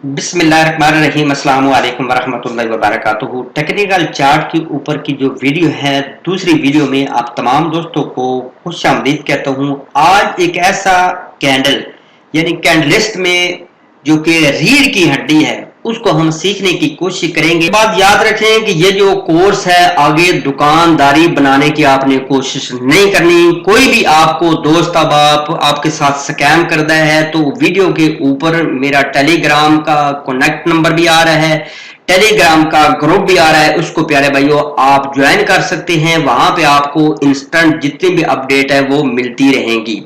बिस्मिल्लाहिर्रहमानिर्रहीम अस्सलाम वालेकुम वरहमतुल्लाहि वबरकातुहू। टेक्निकल चार्ट के ऊपर की जो वीडियो है, दूसरी वीडियो में आप तमाम दोस्तों को खुशामदीद कहता हूँ। आज एक ऐसा कैंडल यानी कैंडलिस्ट में जो कि रीढ़ की हड्डी है उसको हम सीखने की कोशिश करेंगे। बात याद रखें कि ये जो कोर्स है आगे दुकानदारी बनाने की आपने कोशिश नहीं करनी। कोई भी आपको दोस्त अब आपके साथ स्कैम करता है तो वीडियो के ऊपर मेरा टेलीग्राम का कनेक्ट नंबर भी आ रहा है, टेलीग्राम का ग्रुप भी आ रहा है, उसको प्यारे भाइयों आप ज्वाइन कर सकते हैं। वहां पे आपको इंस्टेंट जितनी भी अपडेट है वो मिलती रहेंगी।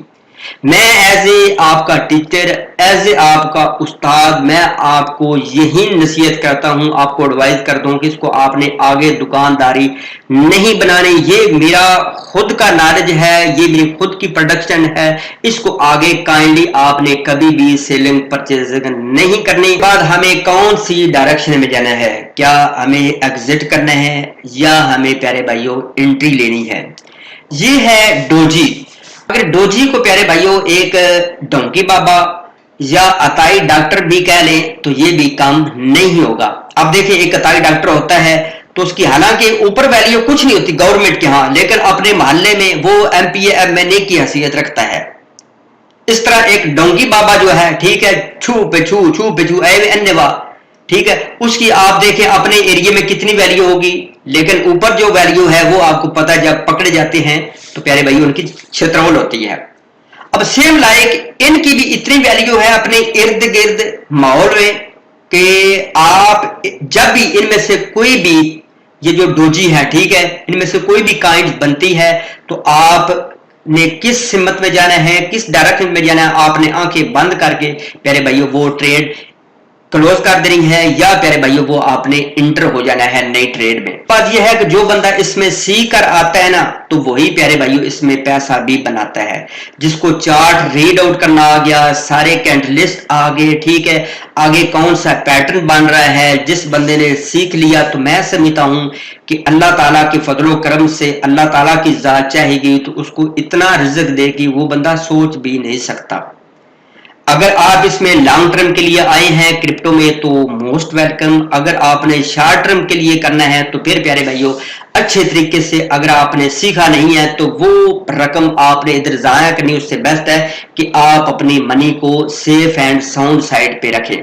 मैं एज ए आपका टीचर, एज ए आपका उस्ताद, मैं आपको यही नसीहत करता हूं, आपको एडवाइस करता हूं कि इसको आपने आगे दुकानदारी नहीं बनानी। ये मेरा खुद का नॉलेज है, ये मेरी खुद की प्रोडक्शन है, इसको आगे काइंडली आपने कभी भी सेलिंग परचेजिंग नहीं करनी। बाद हमें कौन सी डायरेक्शन में जाना है, क्या हमें एग्जिट करना है या हमें प्यारे भाइयों एंट्री लेनी है। ये है डोजी। अगर डोजी को प्यारे भाइयों एक डोंकी बाबा या अताई डॉक्टर भी कह लें तो ये भी काम नहीं होगा। अब देखिए, एक अताई डॉक्टर होता है तो उसकी हालांकि ऊपर वैल्यू कुछ नहीं होती गवर्नमेंट के यहाँ, लेकिन अपने मोहल्ले में वो एमपीए एमएनए की हैसियत रखता है। इस तरह एक डोंकी बाबा जो है, ठीक है, छू पे छू अन्यवा, ठीक है, उसकी आप देखें अपने एरिया में कितनी वैल्यू होगी, लेकिन ऊपर जो वैल्यू है वो आपको पता है जब पकड़े जाते हैं तो प्यारे भाई उनकी छत्रौल होती है। अब सेम लाइक इनकी भी इतनी वैल्यू है अपने इर्द गिर्द माहौल में कि आप जब भी इनमें से कोई भी ये जो डोजी है, ठीक है, इनमें से कोई भी काइंड बनती है तो आप ने किस सिमत में जाना है, किस डायरेक्शन में जाना है, आपने आंखें बंद करके प्यारे भाइयों वो ट्रेड क्लोज कर देनी है या प्यारे भाइयों वो आपने इंटर हो जाना है नई ट्रेड में। बात यह है कि जो बंदा इसमें सीख कर आता है ना तो वही प्यारे भाइयों इसमें पैसा भी बनाता है। जिसको चार्ट रीड आउट करना आ गया, सारे कैंडलिस्ट आ गए, ठीक है, आगे कौन सा पैटर्न बन रहा है, जिस बंदे ने सीख लिया तो मैं समझता हूं कि अल्लाह ताला के फजलो करम से अल्लाह ताला की जात चाहेगी तो उसको इतना रिज़्क दे कि वो बंदा सोच भी नहीं सकता। अगर आप इसमें लॉन्ग टर्म के लिए आए हैं क्रिप्टो में तो मोस्ट वेलकम। अगर आपने शॉर्ट टर्म के लिए करना है तो फिर प्यारे भाइयों अच्छे तरीके से अगर आपने सीखा नहीं है तो वो रकम आपने इधर जाया करनी, उससे बेस्ट है कि आप अपनी मनी को सेफ एंड साउंड साइड पे रखें।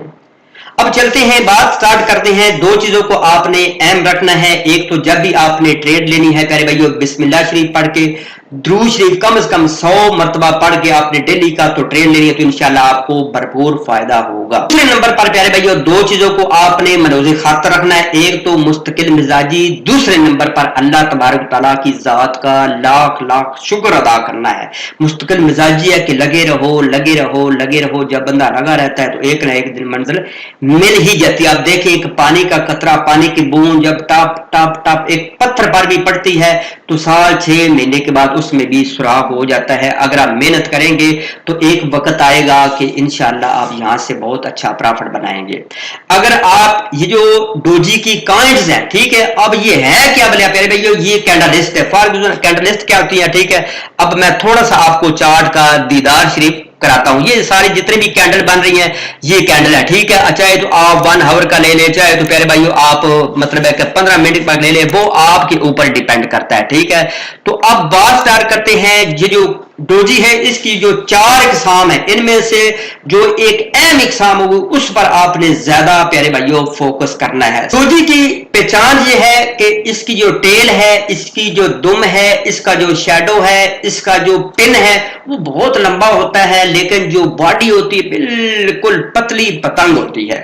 अब चलते हैं, बात स्टार्ट करते हैं। दो चीजों को आपने अहम रखना है। एक तो जब भी आपने ट्रेड लेनी है प्यारे भाइयों बिस्मिल्लाह शरीफ पढ़ के, दुरूद शरीफ कम से कम 100 मरतबा पढ़ के आपने डेली का तो ट्रेड लेनी है तो इंशाल्लाह आपको भरपूर फायदा होगा। दूसरे नंबर पर प्यारे भाइयों दो चीजों को आपने मनोज़े खातर रखना है। एक तो मुस्तकिल मिजाजी, दूसरे नंबर पर अल्लाह तबारक तआला की जात का लाख लाख शुक्र अदा करना है। मुस्तकिल मिजाजी है कि लगे रहो लगे रहो लगे रहो, जब बंदा लगा रहता है तो एक ना एक दिन मंजिल मिल ही जाती है। आप देखें एक पानी का कतरा, पानी की बूंद जब टप टप टप एक पत्थर पर भी पड़ती है तो साल 6 महीने के बाद उसमें भी सुराख हो जाता है। अगर आप मेहनत करेंगे तो एक वक्त आएगा कि इंशाल्लाह आप यहां से बहुत अच्छा प्रॉफिट बनाएंगे। अगर आप ये जो डोजी की कॉइन्स हैं, ठीक है, अब ये है क्या बोले प्यारे भाइयों, ये कैंडलिस्ट है। फॉर कैंडलिस्ट क्या होती है, ठीक है। अब मैं थोड़ा सा आपको चार्ट का दीदार शरीफ कराता हूं। ये सारी जितने भी कैंडल बन रही हैं ये कैंडल है, ठीक है। चाहे तो आप 1 आवर का ले ले, चाहे तो प्यारे भाइयों आप मतलब है कि 15 मिनट का ले ले, वो आपके ऊपर डिपेंड करता है, ठीक है। तो अब बात स्टार्ट करते हैं। ये जो डोजी है इसकी जो 4 इकसाम है, इनमें से जो एक अहम इकसाम होगी उस पर आपने ज्यादा प्यारे भाइयों फोकस करना है। डोजी की पहचान ये है कि इसकी जो टेल है, इसकी जो दुम है, इसका जो शैडो है, इसका जो पिन है वो बहुत लंबा होता है, लेकिन जो बॉडी होती है बिल्कुल पतली पतंग होती है,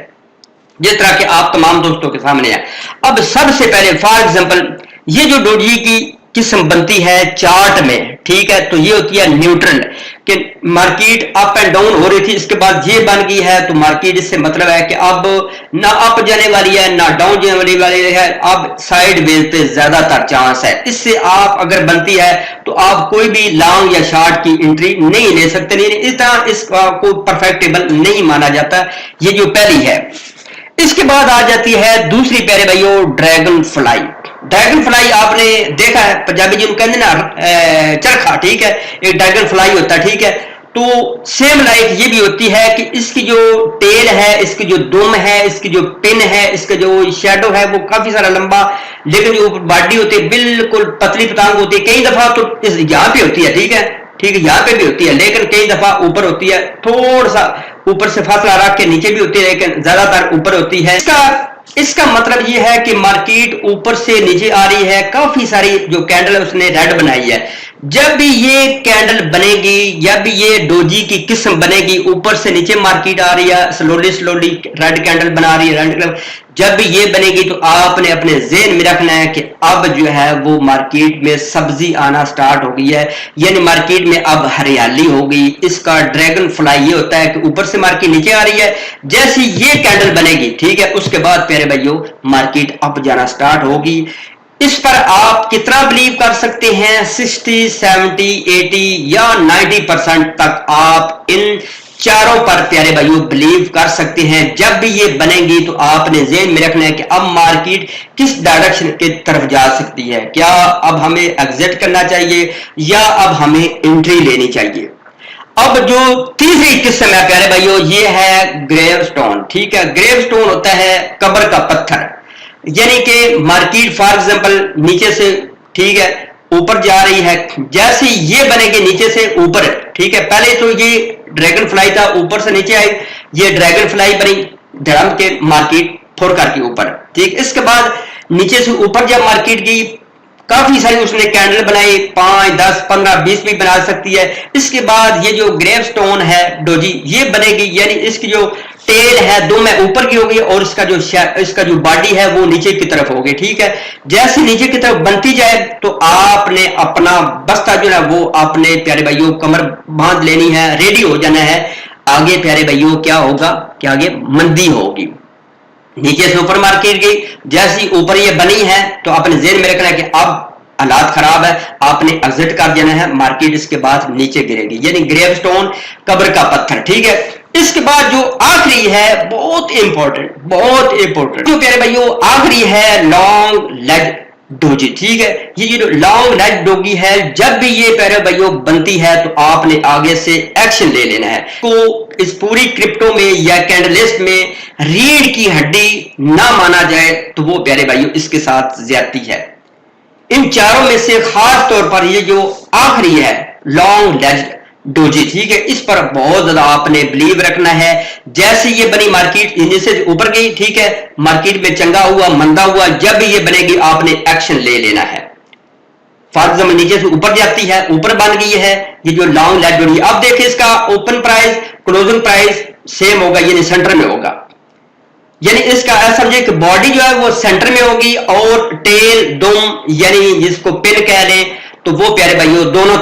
जिस तरह के आप तमाम दोस्तों के सामने है। अब सबसे पहले फॉर एग्जांपल ये जो डोजी की किस्म बनती है चार्ट में, ठीक है, तो ये होती है न्यूट्रल कि मार्केट अप एंड डाउन हो रही थी, इसके बाद ये बन गई है तो मार्केट इससे मतलब है कि अब ना अप जाने वाली है ना डाउन जाने वाली है, अब साइड वेज पे ज्यादातर चांस है। इससे आप अगर बनती है तो आप कोई भी लॉन्ग या शॉर्ट की एंट्री नहीं ले सकते, नहीं इस तरह इसको परफेक्टेबल नहीं माना जाता। ये जो पहली है। इसके बाद आ जाती है दूसरी प्यारे भाइयों ड्रैगन फ्लाई। ड्रैगन फ्लाई आपने देखा है, पंजाबी जिनको कहते हैं ना चरखा, ठीक है, एक ड्रैगन फ्लाई होता है, ठीक है। तो सेम लाइक ये भी होती है कि इसकी जो टेल है, इसकी जो दुम है, इसकी जो पिन है, इसका जो शेडो है वो काफी सारा लंबा, लेकिन जो बॉडी होती है बिल्कुल पतली पतंग होती है। कई दफा तो यहाँ पे होती है, ठीक है, यहाँ पे भी होती है, लेकिन कई दफा ऊपर होती है, थोड़ा सा ऊपर से फासला रख के नीचे भी होती है, लेकिन ज्यादातर ऊपर होती है। इसका मतलब ये है कि मार्केट ऊपर से नीचे आ रही है। काफी सारी जो कैंडल है उसने रेड बनाई है। जब भी ये कैंडल बनेगी या भी ये डोजी की किस्म बनेगी, ऊपर से नीचे मार्केट आ रही है, स्लोली स्लोली रेड कैंडल बना रही है, रेड, जब भी ये बनेगी तो आपने अपने ज़हन में रखना है कि अब जो है वो मार्केट में सब्जी आना स्टार्ट हो गई है, यानी मार्केट में अब हरियाली हो गई। इसका ड्रैगन फ्लाई ये होता है कि ऊपर से मार्केट नीचे आ रही है, जैसी ये कैंडल बनेगी, ठीक है, उसके बाद प्यारे भाइयों मार्केट अप जाना स्टार्ट होगी। इस पर आप कितना बिलीव कर सकते हैं? 60, 70, 80 या 90% तक आप इन चारों पर प्यारे भाइयों बिलीव कर सकते हैं। जब भी ये बनेंगी तो आपने ज़हन में रखना है कि अब मार्केट किस डायरेक्शन की तरफ जा सकती है। क्या अब हमें एग्जिट करना चाहिए या अब हमें एंट्री लेनी चाहिए? अब जो तीसरी किस्म है प्यारे भाइयों, ये है ग्रेव स्टोन, ठीक है। ग्रेव स्टोन होता है कब्र का पत्थर, यानी कि मार्केट फॉर एग्जांपल नीचे से, ठीक है, ऊपर जा रही है, जैसे ये बनेगी नीचे से ऊपर, ठीक है। पहले तो ये ड्रैगन फ्लाई था, ऊपर से नीचे आई, ये ड्रैगन फ्लाई बनी धड़म के मार्केट फोर करके ऊपर, ठीक। इसके बाद नीचे से ऊपर जब मार्केट गई, काफी सारी उसने कैंडल बनाई, 5, 10, 15, 20 भी बना सकती है। इसके बाद ये जो ग्रेव स्टोन है डोजी, ये बनेगी, यानी इसकी जो टेल है दो में ऊपर की होगी और इसका जो बॉडी है वो नीचे की तरफ होगी, ठीक है। जैसे नीचे की तरफ बनती जाए तो आपने अपना बस्ता जो है वो आपने प्यारे भाइयों कमर बांध लेनी है, रेडी हो जाना है। आगे प्यारे भाइयों क्या होगा कि आगे मंदी होगी। नीचे से ऊपर मार्केट गई, जैसी ऊपर ये बनी है तो अपने ज़हन में रखना है कि अब हालात खराब है, आपने एग्जिट कर देना है, मार्केट इसके बाद नीचे गिरेगी, यानी ग्रेव स्टोन कब्र का पत्थर, ठीक है। इसके बाद जो आखिरी है बहुत इंपॉर्टेंट जो प्यारे भाइयों आखिरी है लॉन्ग लेग डोजी, ठीक है। ये जो लॉन्ग लेग डोगी है, जब भी ये प्यारे भाइयों बनती है तो आपने आगे से एक्शन ले लेना है। तो इस पूरी क्रिप्टो में या कैंडलिस्ट में रीढ़ की हड्डी ना माना जाए तो वो प्यारे भाइयों इसके साथ ज्यादती है। इन चारों में से खास तौर पर ये जो आखिरी है लॉन्ग लेग डोजी, ठीक है, इस पर बहुत ज्यादा आपने बिलीव रखना है। जैसे ये बनी मार्केट नीचे से ऊपर गई, ठीक है, मार्केट में चंगा हुआ मंदा हुआ, जब भी ये बनेगी आपने एक्शन ले लेना है। फॉर एग्जाम्पल नीचे से ऊपर जाती है, ऊपर बन गई है ये जो लॉन्ग लेग डोजी। अब देखिए इसका open price closing price same होगा, यानी सेंटर में होगा, यानी इसका ऐसा समझे कि बॉडी जो है वो सेंटर में होगी और टेल दुम यानी जिसको पिन कह लें तो वो प्यारे भाइयों दोनों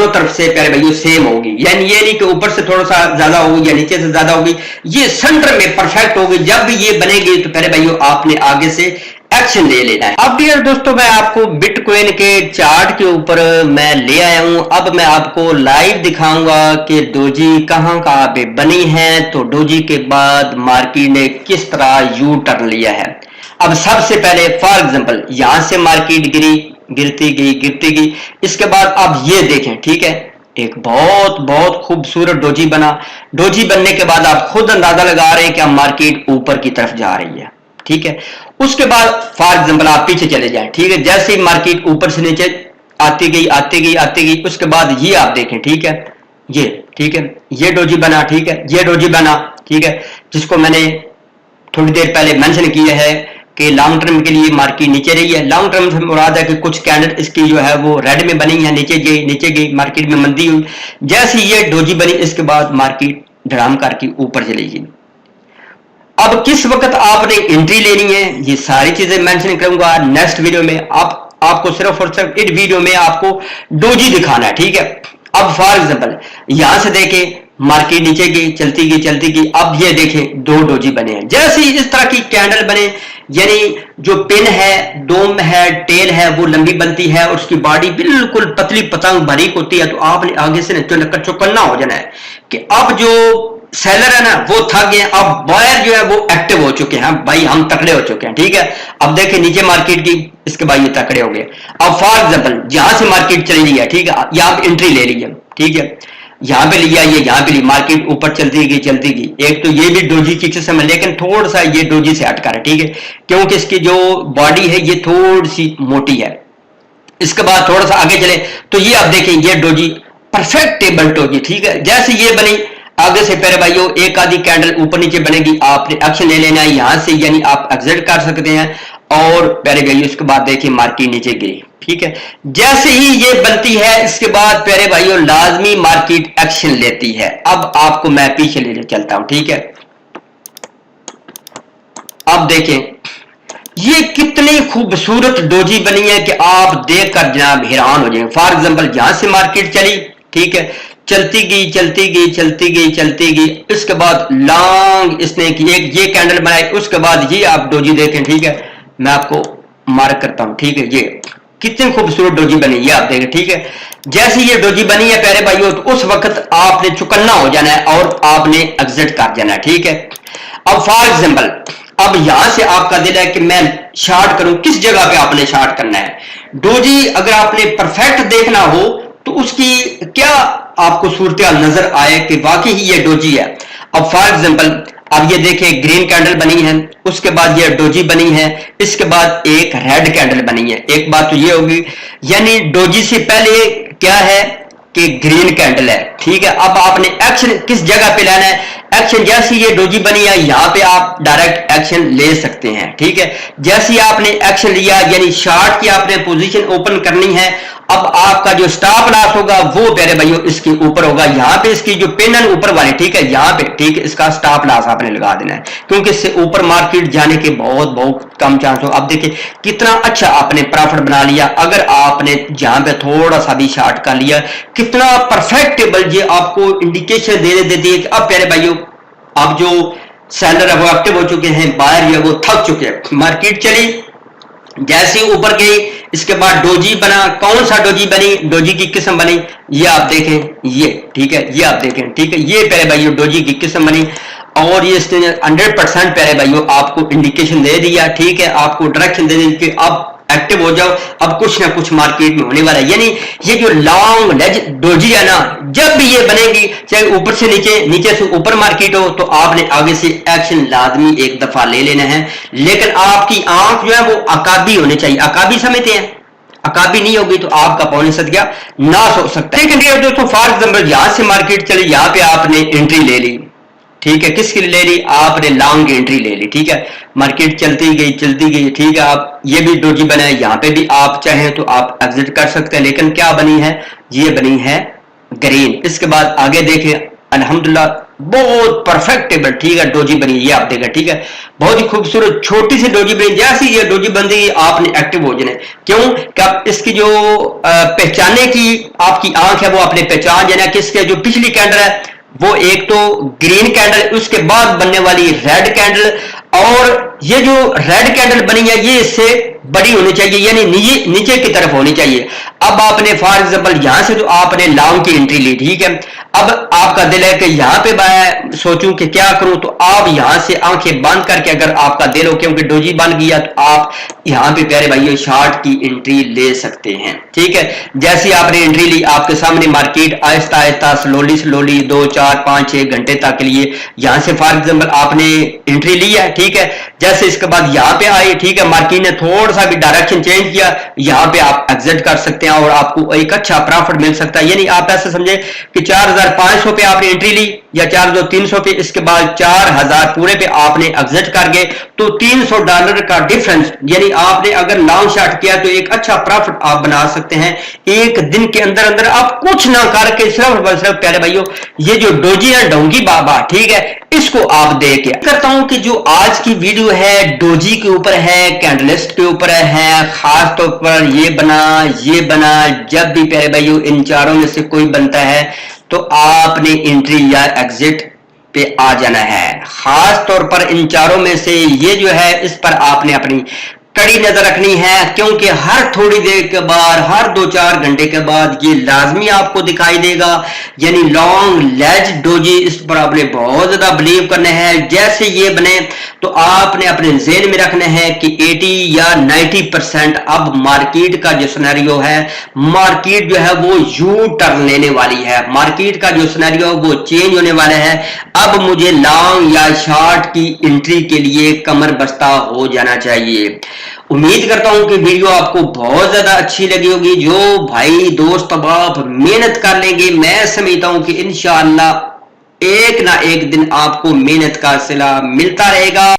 तरफ से प्यारे भाइयों सेम होगी, यानी ये नहीं कि ऊपर से थोड़ा सा ज्यादा होगी या नीचे से ज्यादा होगी, ये सेंटर में परफेक्ट होगी। जब भी ये बनेगी तो प्यारे भाइयों आपने आगे से एक्शन ले लेना है। अब डियर दोस्तों मैं आपको बिटकॉइन के चार्ट के ऊपर मैं ले आया हूं। अब मैं आपको लाइव दिखाऊंगा कि डोजी कहां पे बनी है, तो डोजी के बाद मार्केट ने किस तरह यू टर्न लिया है। अब सबसे पहले फॉर एग्जांपल यहां से मार्केट गिरती गई, इसके बाद आप ये देखें, ठीक है, एक बहुत खूबसूरत डोजी बना। डोजी बनने के बाद आप खुद अंदाजा लगा रहे हैं कि मार्केट ऊपर की तरफ जा रही है, ठीक है। उसके बाद फॉर एग्जांपल आप पीछे चले जाएं, ठीक है, जैसे ही मार्केट ऊपर से नीचे आती गई, उसके बाद ये आप देखें, ठीक है, ये, ठीक है, ये डोजी बना, ठीक है, ये डोजी बना, ठीक है, जिसको मैंने थोड़ी देर पहले मेंशन किया है कि लॉन्ग टर्म के लिए मार्केट नीचे रही है। लॉन्ग टर्म से मुराद है कि कुछ कैंडल इसकी जो है वो रेड में बनी है, नीचे गई मार्केट में मंदी हुई, जैसे ये डोजी बनी इसके बाद मार्केट धड़ाम करके ऊपर चली गई। अब किस वक्त आपने एंट्री लेनी है ये सारी चीजें मेंशन करूंगा नेक्स्ट वीडियो में। आपको सिर्फ और सिर्फ इस वीडियो में आपको डोजी दिखाना है, ठीक है। अब फॉर एग्जांपल यहां से देखें मार्केट नीचे गई, चलती गई, अब ये देखें दो डोजी बने हैं। जैसे इस तरह की कैंडल बने, यानी जो पिन है, डोम है, टेल है वो लंबी बनती है और उसकी बॉडी बिल्कुल पतली पतंग बारीक होती है, तो आपने आगे से चौकन्ना हो जाना है कि अब जो सेलर है ना वो थक गए, अब बायर जो है वो एक्टिव हो चुके हैं, भाई हम तकड़े हो चुके हैं, ठीक है। अब देखें नीचे मार्केट की, इसके बाद ये तकड़े हो गए। अब फॉर एग्जाम्पल जहां से मार्केट चली रही है, ठीक है, यहाँ पे एंट्री ले ली है, ठीक है, यहाँ पे लिया, ये यहाँ पे ली, मार्केट ऊपर चलती गई। एक तो ये भी डोजी की किस्म है, लेकिन थोड़ा सा ये डोजी से हटकर है, ठीक है, क्योंकि इसकी जो बॉडी है ये थोड़ी सी मोटी है। इसके बाद थोड़ा सा आगे चले तो ये आप देखें, ये डोजी परफेक्ट टेबल डोजी, ठीक है। जैसे ये बनी, आगे से प्यारे भाइयों एक आधी कैंडल ऊपर नीचे बनेगी, आपने एक्शन ले लेना है यहां से, यानी आप एग्जिट कर सकते हैं। और प्यारे भाइयों इसके बाद देखिए मार्केट नीचे गिरी, ठीक है। जैसे ही ये बनती है इसके बाद प्यारे भाइयों लाजमी मार्केट एक्शन लेती है। अब आपको मैं पीछे ले चलता हूं, ठीक है। अब देखें ये कितनी खूबसूरत डोजी बनी है कि आप देखकर जनाब हैरान हो जाएंगे। फॉर एग्जांपल जहां से मार्केट चली, ठीक है, चलती गई, इसके बाद लॉन्ग इसने की एक ये कैंडल बनाई, उसके बाद ये आप डोजी देखें, ठीक है, मैं आपको मार्क करता हूं, ठीक है, ये कितनी खूबसूरत डोजी बनी ये आप देखें, ठीक है। जैसे ये डोजी बनी है प्यारे भाइयों तो उस वक्त आपने चुकन्ना हो जाना है और आपने एग्जिट कर जाना है, ठीक है। अब फॉर एग्जांपल अब यहां से आपका दिल है कि मैं शार्ट करूं, किस जगह पे आपने शार्ट करना है। डोजी अगर आपने परफेक्ट देखना हो तो उसकी क्या आपको सूरत नजर आए कि वाकई ही ये डोजी है। अब फॉर एग्जांपल अब ये देखें ग्रीन कैंडल बनी है, उसके बाद ये डोजी बनी है, इसके बाद एक रेड कैंडल बनी है। एक बात तो ये होगी, यानी डोजी से पहले क्या है कि ग्रीन कैंडल है, ठीक है। अब आपने एक्शन किस जगह पे लेना है, एक्शन जैसी ये डोजी बनी है यहां पे आप डायरेक्ट एक्शन ले सकते हैं, ठीक है। जैसे आपने एक्शन लिया यानी शार्ट की आपने पोजीशन ओपन करनी है, अब आपका जो स्टॉप लॉस होगा वो प्यारे भाइयों इसके ऊपर होगा, यहां पे इसकी जो पिन है ऊपर वाली, ठीक है, यहां पे, ठीक है, इसका स्टॉप लॉस आपने लगा देना है, क्योंकि इससे ऊपर मार्केट जाने के बहुत कम चांस हो। अब देखिए कितना अच्छा आपने प्रॉफिट बना लिया, अगर आपने जहां पे थोड़ा सा भी शार्ट कर लिया, कितना परफेक्टेबल ये आपको इंडिकेशन देती है कि अब प्यारे भाइयों अब जो सेलर है वो एक्टिव हो चुके हैं, बायर जो है वो थक चुके हैं। मार्केट चली, जैसे ऊपर गई, इसके बाद डोजी बना, कौन सा डोजी बनी, डोजी की किस्म बनी, ये आप देखें, ये ठीक है, ये आप देखें, ठीक है, ये प्यारे भाइयों डोजी की किस्म बनी और ये इसने 100% प्यारे भाइयों आपको इंडिकेशन दे दिया, ठीक है, आपको डायरेक्शन दे दी कि अब एक्टिव हो जाओ, अब कुछ ना कुछ मार्केट में होने वाला है। यानी ये जो लॉन्ग लेज डोजी है ना, जब भी ये बनेगी, चाहे ऊपर से नीचे, नीचे से ऊपर मार्केट हो, तो आपने आगे से एक्शन लाजमी एक दफा ले लेना है। लेकिन आपकी आंख जो है वो अकाबी होनी चाहिए। अकाबी समझते हैं, अकाबी नहीं होगी तो आपका पौने सदका नाश हो सकता है। लेकिन दोस्तों फॉर एग्जाम्पल यहां से मार्केट चली, यहां पे आपने एंट्री ले ली, ठीक है, किसकी ले ली, आपने लॉन्ग एंट्री ले ली, ठीक है, मार्केट चलती गई, ठीक है। आप ये भी डोजी बनाए, यहां पे भी आप चाहें तो आप एग्जिट कर सकते हैं, लेकिन क्या बनी है, ये बनी है ग्रीन। इसके बाद आगे देखें, अल्हम्दुलिल्लाह बहुत परफेक्टेबल, ठीक है, डोजी बनी, ये आप देखें, ठीक है, बहुत ही खूबसूरत छोटी सी डोजी बनी। जैसे ये डोजी बन गई आपने एक्टिव हो जाना, क्यों कि आप इसकी जो पहचानने की आपकी आंख है वो आपने पहचान जाना कि इसके जो पिछली कैंडल है वो एक तो ग्रीन कैंडल, उसके बाद बनने वाली रेड कैंडल, और ये जो रेड कैंडल बनी है ये इससे बड़ी होनी चाहिए, यानी नीचे की तरफ होनी चाहिए। अब आपने फॉर एग्जांपल यहां से जो आपने लॉन्ग की एंट्री ली, ठीक है, अब आपका दिल है कि यहां पे मैं सोचूं कि क्या करूं, तो आप यहां से आंखें बंद करके अगर आपका दिल हो क्योंकि डोजी बन गया तो आप यहां पे प्यारे भाइयों शार्ट की एंट्री ले सकते हैं, ठीक है। जैसे आपने एंट्री ली, आपके सामने मार्केट आहिस्ता आहिस्ता स्लोली 2 4 5 6 घंटे तक के लिए यहां से फॉर एग्जांपल आपने एंट्री ली है, ठीक है। जैसे इसके बाद यहां पे आए, ठीक है, मार्केट ने थोड़ा सा भी डायरेक्शन चेंज किया, यहां पे आप एग्जिट कर सकते हैं और आपको एक अच्छा प्रॉफिट मिल सकता है। यानी आप ऐसे समझे कि 4500 पे आपने एंट्री ली या 4300 पे, इसके बाद 4000 पूरे पे आपने एग्जिट कर गए, तो $300 का डिफरेंस, यानी आपने अगर लॉन्ग शॉट किया तो एक अच्छा प्रॉफिट आप बना सकते हैं एक दिन के अंदर अंदर। आप कुछ ना करके सिर्फ प्यारे भाइयों ये जो डोजी है डोंगी बाबा, ठीक है, इसको आप देख के करता हूं कि जो आज की वीडियो है डोजी के ऊपर है, कैंडलिस्ट के ऊपर है, खास तौर पर ये बना। जब भी प्यारे भाइयों इन चारों में से कोई बनता है तो आपने एंट्री या एग्जिट पे आ जाना है। खास तौर पर इन चारों में से ये जो है इस पर आपने अपनी कड़ी नजर रखनी है, क्योंकि हर थोड़ी देर के बाद, हर 2-4 घंटे के बाद ये लाजमी आपको दिखाई देगा। यानी लॉन्ग लेज डोजी, इस पर आपने बहुत ज्यादा बिलीव करना है। जैसे ये बने तो आपने अपने ज़हन में रखना है कि 80 या 90% अब मार्केट का जो सिनेरियो है, मार्केट जो है वो यू टर्न लेने वाली है, मार्केट का जो सिनेरियो है वो चेंज होने वाला है। अब मुझे लॉन्ग या शॉर्ट की एंट्री के लिए कमर बस्ता हो जाना चाहिए। उम्मीद करता हूं कि वीडियो आपको बहुत ज्यादा अच्छी लगी होगी। जो भाई दोस्त अब आप मेहनत कर लेंगे, मैं समझता हूं कि इंशाअल्लाह एक ना एक दिन आपको मेहनत का सिला मिलता रहेगा।